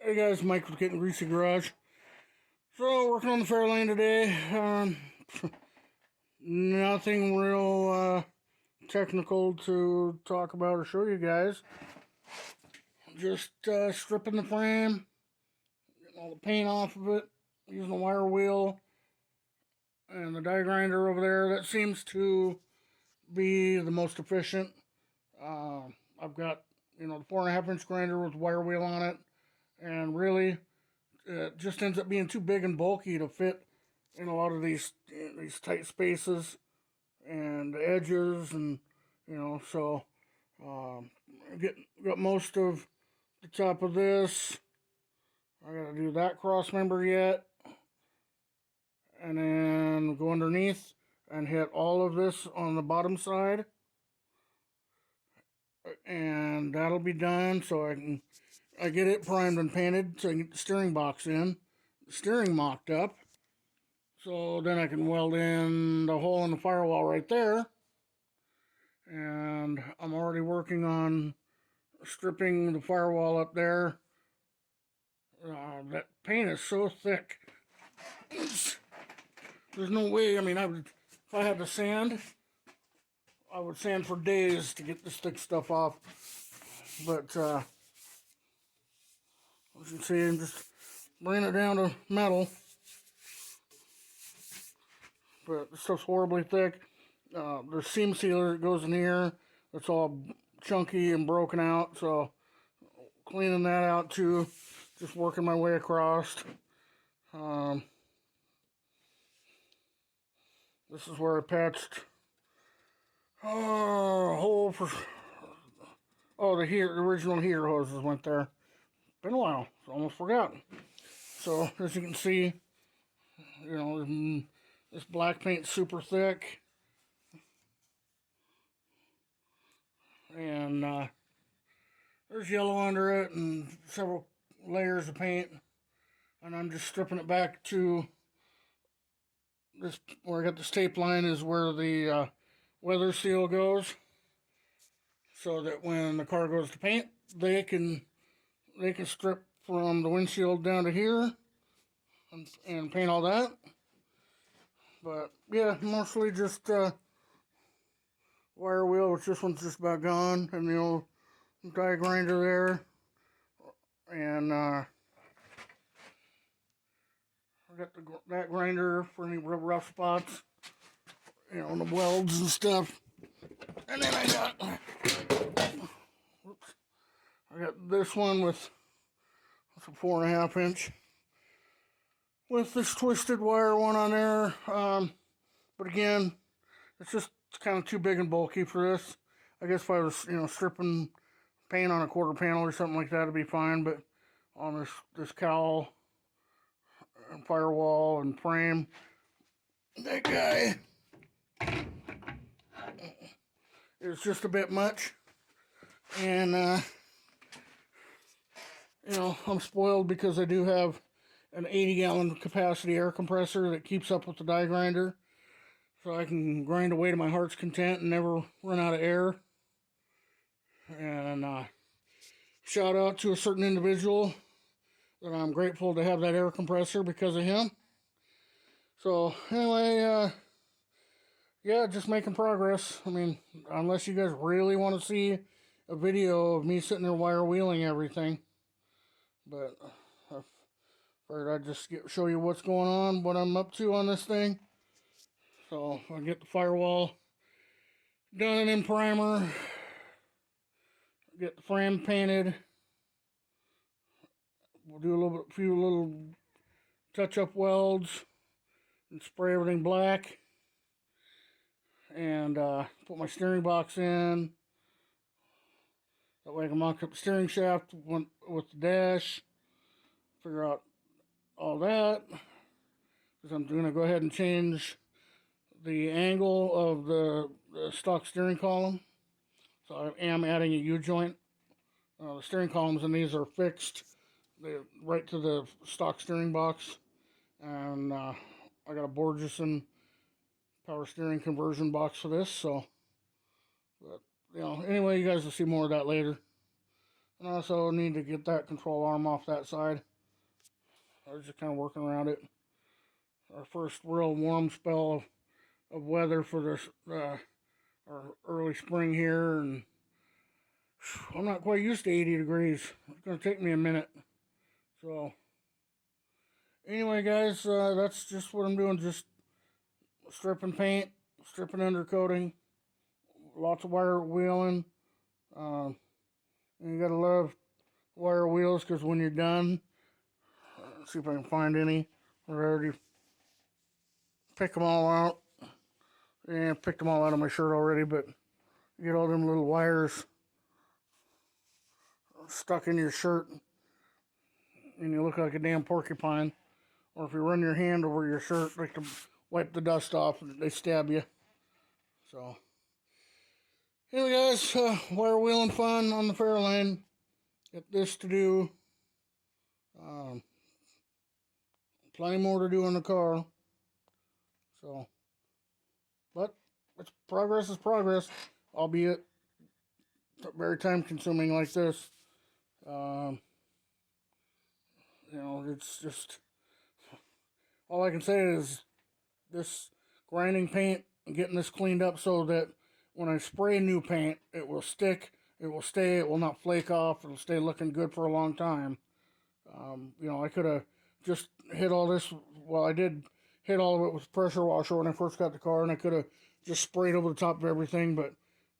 Hey guys, Mike with Gettin Greasy Garage. So, working on the Fairlane today. Nothing real technical to talk about or show you guys. Just stripping the frame, getting all the paint off of it, using a wire wheel and the die grinder over there. That seems to be the most efficient. I've got, the 4.5 inch grinder with wire wheel on it, and really it just ends up being too big and bulky to fit in a lot of these tight spaces and edges, and so got most of the top of this. I gotta do that cross member yet, and then go underneath and hit all of this on the bottom side, and that'll be done. So I get it primed and painted, so I can get the steering box in, the steering mocked up. So then I can weld in the hole in the firewall right there. And I'm already working on stripping the firewall up there. That paint is so thick. There's no way. I mean, if I had to sand, I would sand for days to get this thick stuff off. But as you can see, I'm just bringing it down to metal. But this stuff's horribly thick. There's seam sealer that goes in here. It's all chunky and broken out. So cleaning that out too. Just working my way across. This is where I patched a hole for. Oh, the original heater hoses went there. Been a while. It's almost forgotten. So as you can see, this black paint's super thick. And there's yellow under it and several layers of paint. And I'm just stripping it back to this, where I got this tape line is where the weather seal goes. So that when the car goes to paint, they can strip from the windshield down to here and paint all that. But yeah, mostly just wire wheel, which this one's just about gone, and the old die grinder there, and I got that grinder for any rough spots, on the welds and stuff. And then I got this one with a 4.5 inch with this twisted wire one on there. But again, it's kind of too big and bulky for this. I guess if I was, stripping paint on a quarter panel or something like that, it'd be fine. But on this cowl and firewall and frame, that guy is just a bit much. And I'm spoiled because I do have an 80-gallon capacity air compressor that keeps up with the die grinder. So I can grind away to my heart's content and never run out of air. And shout out to a certain individual that I'm grateful to have that air compressor because of him. So anyway, yeah, just making progress. I mean, unless you guys really want to see a video of me sitting there wire wheeling everything. But I figured I'd just show you what's going on, what I'm up to on this thing. So I'll get the firewall done and in primer. Get the frame painted. We'll do a few little touch-up welds and spray everything black. And put my steering box in. That way I can mock up the steering shaft with the dash. Figure out all that. Because I'm going to go ahead and change the angle of the stock steering column. So I am adding a U-joint. The steering columns in these are fixed. They're right to the stock steering box. And I got a Borgeson power steering conversion box for this. So, but anyway, you guys will see more of that later. And also need to get that control arm off that side. I was just kind of working around it. Our first real warm spell of weather for this our early spring here, and I'm not quite used to 80 degrees. It's going to take me a minute. So, anyway, guys, that's just what I'm doing. Just stripping paint, stripping undercoating, lots of wire wheeling. And you got to love wire wheels because when you're done, let's see if I can find any. I already pick them all out. Yeah, picked them all out of my shirt already, but you get all them little wires stuck in your shirt and you look like a damn porcupine. Or if you run your hand over your shirt, like to wipe the dust off, and they stab you. So, anyway, guys, wire wheeling fun on the Fairlane. Got this to do. Um, Plenty more to do in the car. So, but it's progress is progress, albeit very time consuming like this. Um, it's just all I can say is this grinding paint and getting this cleaned up so that when I spray new paint, it will stick, it will stay, it will not flake off, it'll stay looking good for a long time. I could have just hit all this, well, I did hit all of it with pressure washer when I first got the car, and I could have just sprayed over the top of everything, but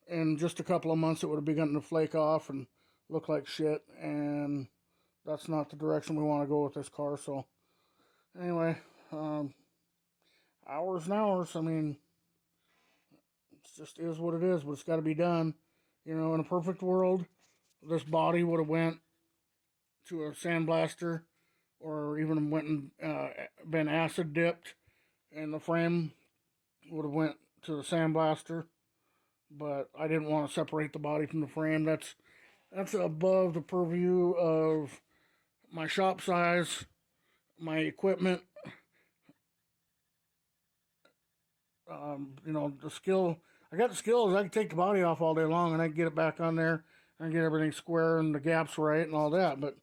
in just a couple of months, it would have begun to flake off and look like shit, and that's not the direction we want to go with this car. So, anyway, hours and hours. I mean, it just is what it is, but it's got to be done. In a perfect world, this body would have went to a sandblaster, or even went and been acid dipped, and the frame would have went to the sandblaster. But I didn't want to separate the body from the frame. That's above the purview of my shop size, my equipment, the skill. I got the skills. I can take the body off all day long, and I can get it back on there and get everything square and the gaps right and all that. But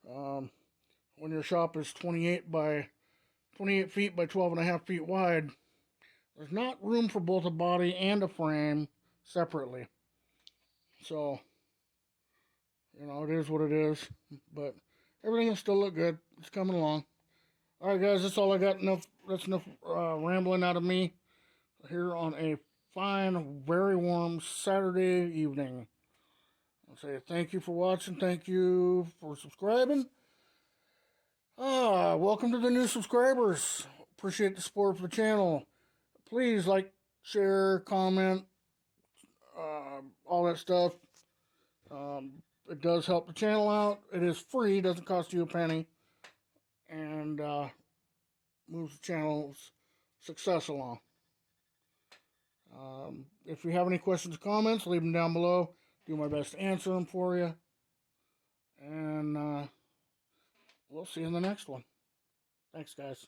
when your shop is 28 feet by 12.5 feet wide, there's not room for both a body and a frame separately. So, it is what it is. But everything will still look good. It's coming along. All right, guys, that's all I got. That's enough rambling out of me here on a fine, very warm Saturday evening. I'll say thank you for watching. Thank you for subscribing. Welcome to the new subscribers. Appreciate the support for the channel. Please like, share, comment, all that stuff. It does help the channel out. It is free, doesn't cost you a penny, and moves the channel's success along. If you have any questions or comments, leave them down below. Do my best to answer them for you. And we'll see you in the next one. Thanks, guys.